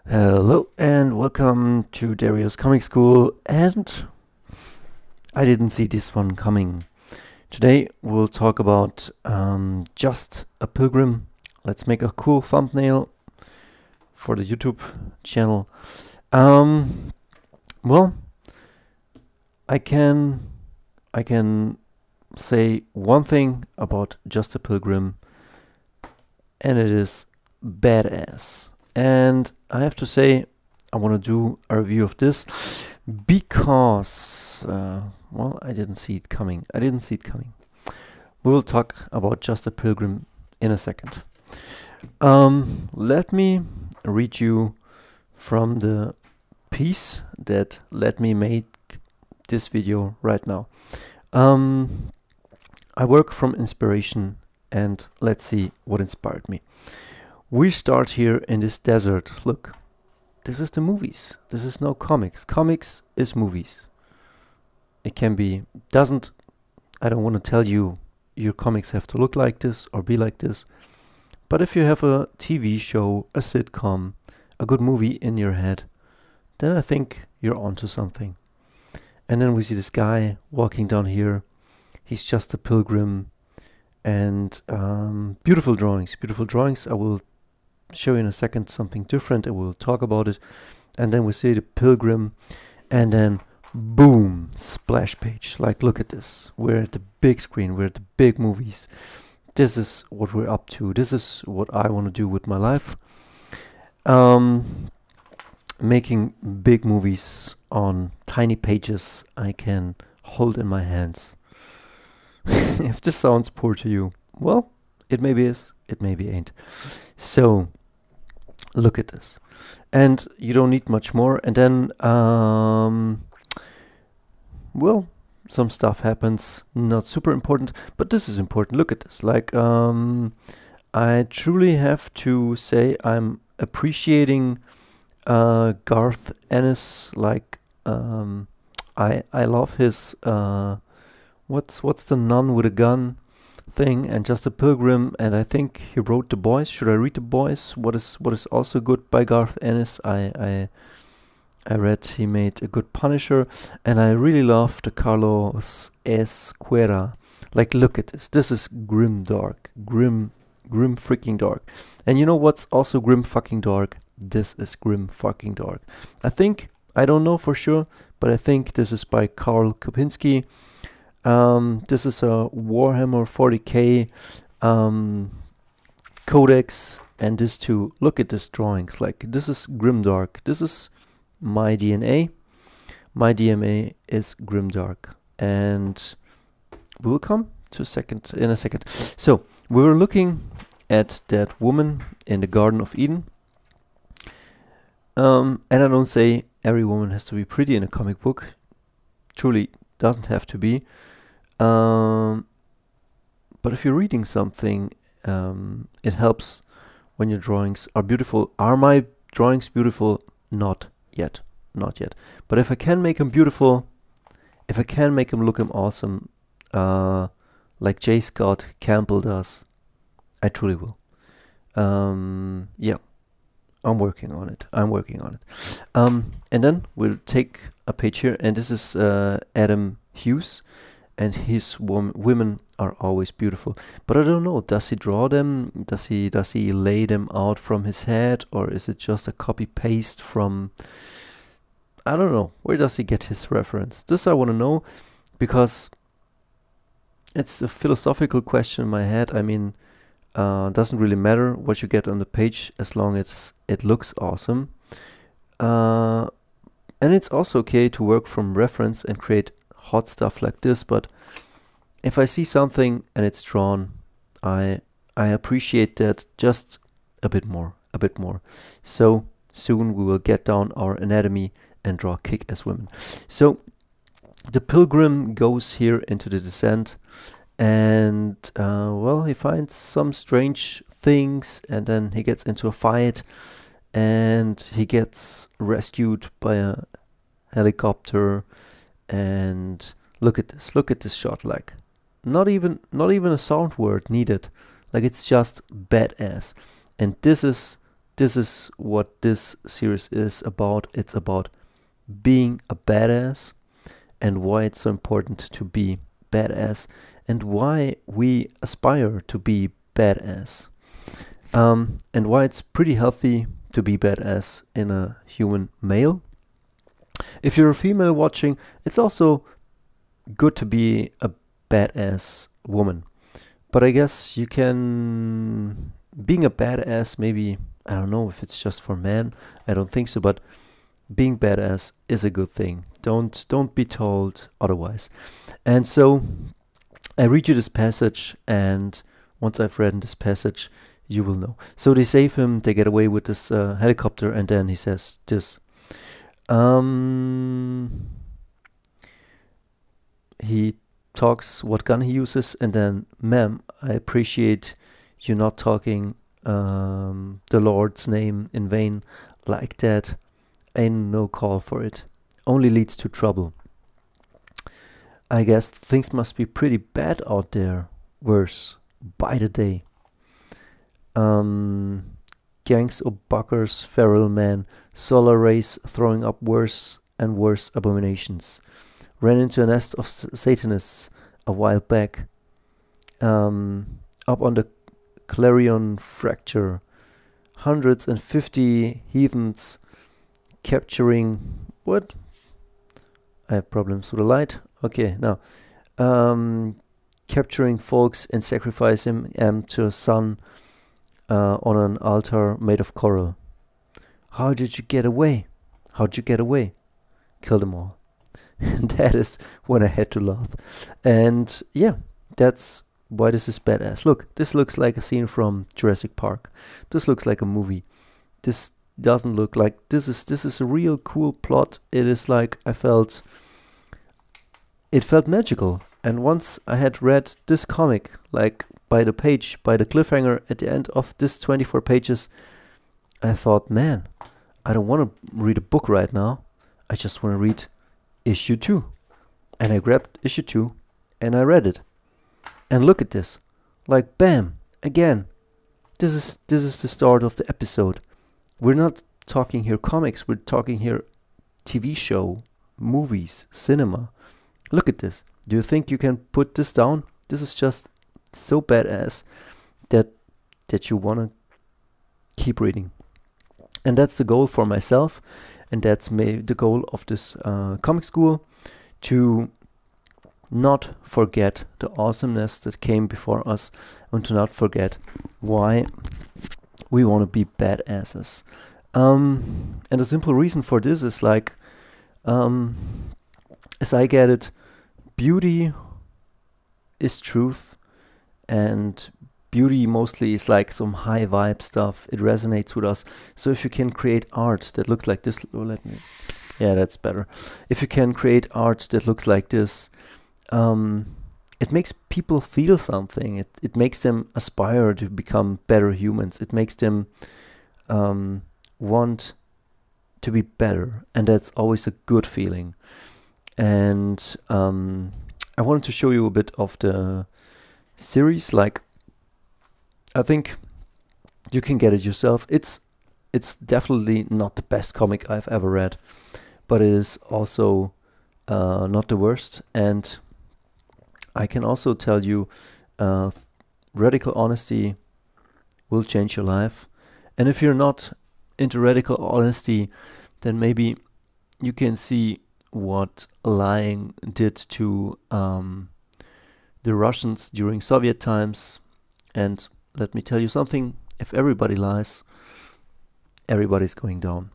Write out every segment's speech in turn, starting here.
Hello and welcome to Dario's Comic School, and I didn't see this one coming. Today we'll talk about Just a Pilgrim. Let's make a cool thumbnail for the YouTube channel. Well, I can say one thing about Just a Pilgrim, and it is badass. And I have to say, I want to do a review of this because, well, I didn't see it coming. We will talk about Just a Pilgrim in a second. Let me read you from the piece that let me make this video right now. I work from inspiration, and let's see what inspired me. We start here in this desert. Look, this is the movies. This is no comics. Comics is movies. It can be, I don't want to tell you your comics have to look like this or be like this. But if you have a TV show, a sitcom, a good movie in your head, then I think you're onto something. And then we see this guy walking down here. He's just a pilgrim. And beautiful drawings. I will show you in a second something different, and we'll talk about it. And then we see the pilgrim, and then boom, splash page. Like, look at this. We're at the big screen. We're at the big movies. This is what we're up to. This is what I want to do with my life. Making big movies on tiny pages I can hold in my hands. If this sounds poor to you, well, it maybe is, it maybe ain't. So, look at this. And you don't need much more. And then, well, some stuff happens, not super important, but this is important. Look at this. Like, I truly have to say I'm appreciating Garth Ennis. Like, I love his what's the nun with a gun thing, and Just a Pilgrim, and I think he wrote The Boys. Should I read The Boys? What is also good by Garth Ennis? I read he made a good Punisher, and I really love the Carlos Ezquerra. Like, look at this. This is grim dark. Grim freaking dark. And you know what's also grim fucking dark? This is grim fucking dark. I don't know for sure, but I think this is by Karl Kopinski. This is a Warhammer 40k codex, and this too. Look at this drawings. Like, this is grimdark. This is my DNA. My DNA is grimdark, and we will come to in a second. So we were looking at that woman in the Garden of Eden, and I don't say every woman has to be pretty in a comic book. Truly doesn't have to be. But if you're reading something, it helps when your drawings are beautiful. Are my drawings beautiful? Not yet. But if I can make them beautiful, if I can make them look awesome, like J. Scott Campbell does, I truly will. Yeah, I'm working on it. And then we'll take a page here, and this is Adam Hughes. And his women are always beautiful. But I don't know, does he draw them? Does he lay them out from his head? Or is it just a copy-paste from... I don't know. Where does he get his reference? This I want to know, because it's a philosophical question in my head. I mean, doesn't really matter what you get on the page as long as it looks awesome. And it's also okay to work from reference and create hot stuff like this, but if I see something and it's drawn, I appreciate that just a bit more. So soon we will get down our anatomy and draw kick-ass women. So the pilgrim goes here into the descent, and well, he finds some strange things, and then he gets into a fight, and he gets rescued by a helicopter. And look at this shot. Like, not even a sound word needed. Like, it's just badass. And this is this is what this series is about. It's about being a badass and why it's so important to be badass and why we aspire to be badass. And why it's pretty healthy to be badass in a human male. If you're a female watching, it's also good to be a badass woman. But I guess you can... Being a badass, maybe, I don't know if it's just for men, I don't think so, but being badass is a good thing. Don't be told otherwise. And so I read you this passage, and once I've read this passage, you will know. So they save him, they get away with this helicopter, and then he says this. He talks what gun he uses, and then, ma'am, I appreciate you not talking the Lord's name in vain like that. Ain't no call for it. Only leads to trouble. I guess things must be pretty bad out there. Worse by the day. Gangs of buckers, feral men, solar rays throwing up worse and worse abominations. Ran into a nest of Satanists a while back. Up on the Clarion Fracture. 150 heathens capturing... What? I have problems with the light. Okay, now. Capturing folks and sacrificing them to a sun on an altar made of coral. How did you get away? How'd you get away? Kill them all. And that is when I had to laugh. And yeah, that's why this is badass. Look, this looks like a scene from Jurassic Park. This looks like a movie. This doesn't look like... This is a real cool plot. It is like it felt magical. And once I had read this comic, like by the page, by the cliffhanger at the end of this 24 pages, I thought, man, I don't want to read a book right now. I just want to read issue 2. And I grabbed issue 2 and I read it. And look at this. Like, bam, again. This is the start of the episode. We're not talking here comics, we're talking here TV show, movies, cinema. Look at this. Do you think you can put this down? This is just so badass that you want to keep reading. And that's the goal for myself, and that's the goal of this comic school, to not forget the awesomeness that came before us, and to not forget why we want to be badasses. And the simple reason for this is like, as I get it, beauty is truth, and beauty mostly is like some high vibe stuff. It resonates with us. So if you can create art that looks like this, yeah, that's better. If you can create art that looks like this, it makes people feel something. It makes them aspire to become better humans. It makes them want to be better, and that's always a good feeling. And I wanted to show you a bit of the series. Like, I think you can get it yourself. It's definitely not the best comic I've ever read, but it is also not the worst. And I can also tell you, radical honesty will change your life. And if you're not into radical honesty, then maybe you can see what lying did to the Russians during Soviet times. And let me tell you something, if everybody lies, everybody's going down.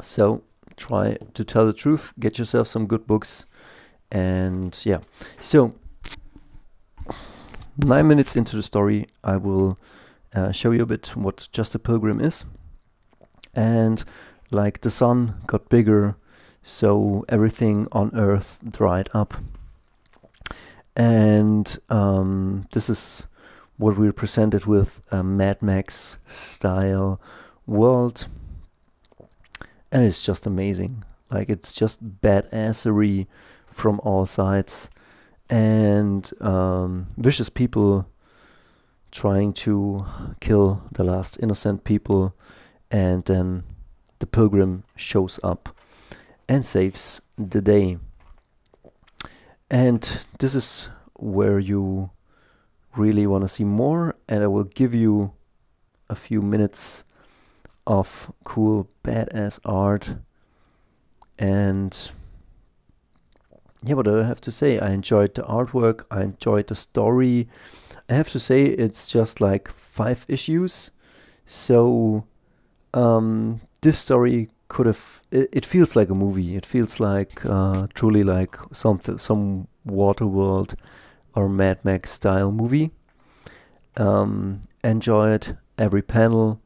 So try to tell the truth, get yourself some good books, and yeah. So 9 minutes into the story, I will show you a bit what JustaPilgrim is. And like, the sun got bigger, so everything on Earth dried up. And this is what we're presented with, a Mad Max style world. And it's just amazing. Like, it's just badassery from all sides. And vicious people trying to kill the last innocent people. and then the Pilgrim shows up and saves the day. And this is where you really want to see more, and I will give you a few minutes of cool badass art. And yeah, what do I have to say? I enjoyed the artwork, I enjoyed the story. I have to say it's just like 5 issues, so this story could have, it feels like a movie. It feels like truly like some Waterworld or Mad Max style movie. Enjoyed every panel.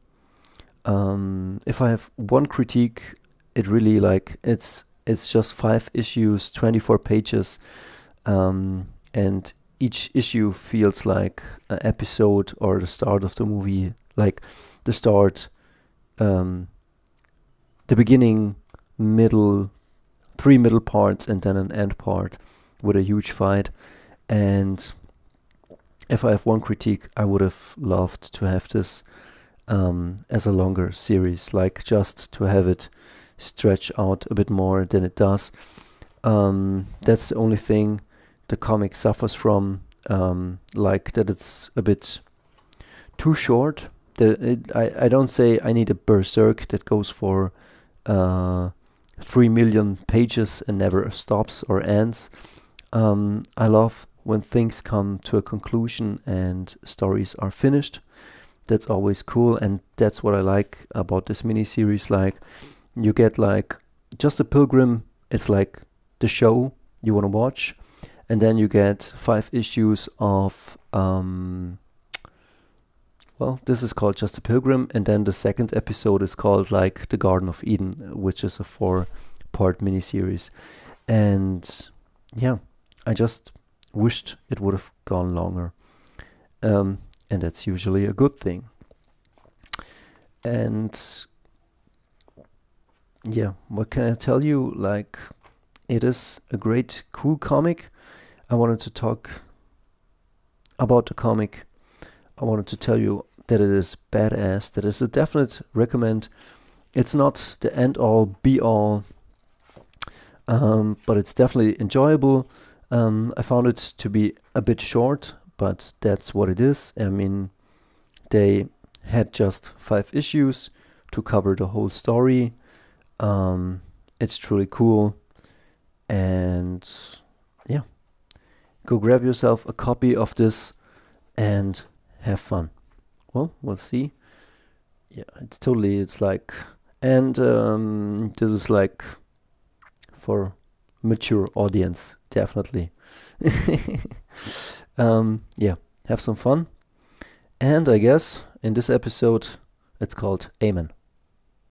If I have one critique, it really like it's just 5 issues, 24 pages, and each issue feels like an episode or the start of the movie. Like the start, the beginning, middle, 3 middle parts, and then an end part with a huge fight. And if I have one critique, I would have loved to have this as a longer series, like just to have it stretch out a bit more than it does. That's the only thing the comic suffers from, like that it's a bit too short. I don't say I need a berserk that goes for 3 million pages and never stops or ends. I love when things come to a conclusion and stories are finished. That's always cool, and that's what I like about this miniseries. Like, you get like JustaPilgrim, it's like the show you want to watch, and then you get 5 issues of well, this is called JustaPilgrim, and then the second episode is called like the Garden of Eden, which is a 4-part miniseries. And yeah, I just wished it would have gone longer, and that's usually a good thing. And yeah, what can I tell you? Like, it is a great, cool comic. I wanted to talk about the comic. I wanted to tell you that it is badass, that is a definite recommend. It's not the end-all, be-all, but it's definitely enjoyable. I found it to be a bit short, but that's what it is. I mean, they had just 5 issues to cover the whole story. It's truly cool, and yeah, go grab yourself a copy of this and have fun. Well, we'll see. Yeah, it's like, and this is like for mature audience, definitely. Yeah, have some fun. And I guess in this episode, it's called Amen.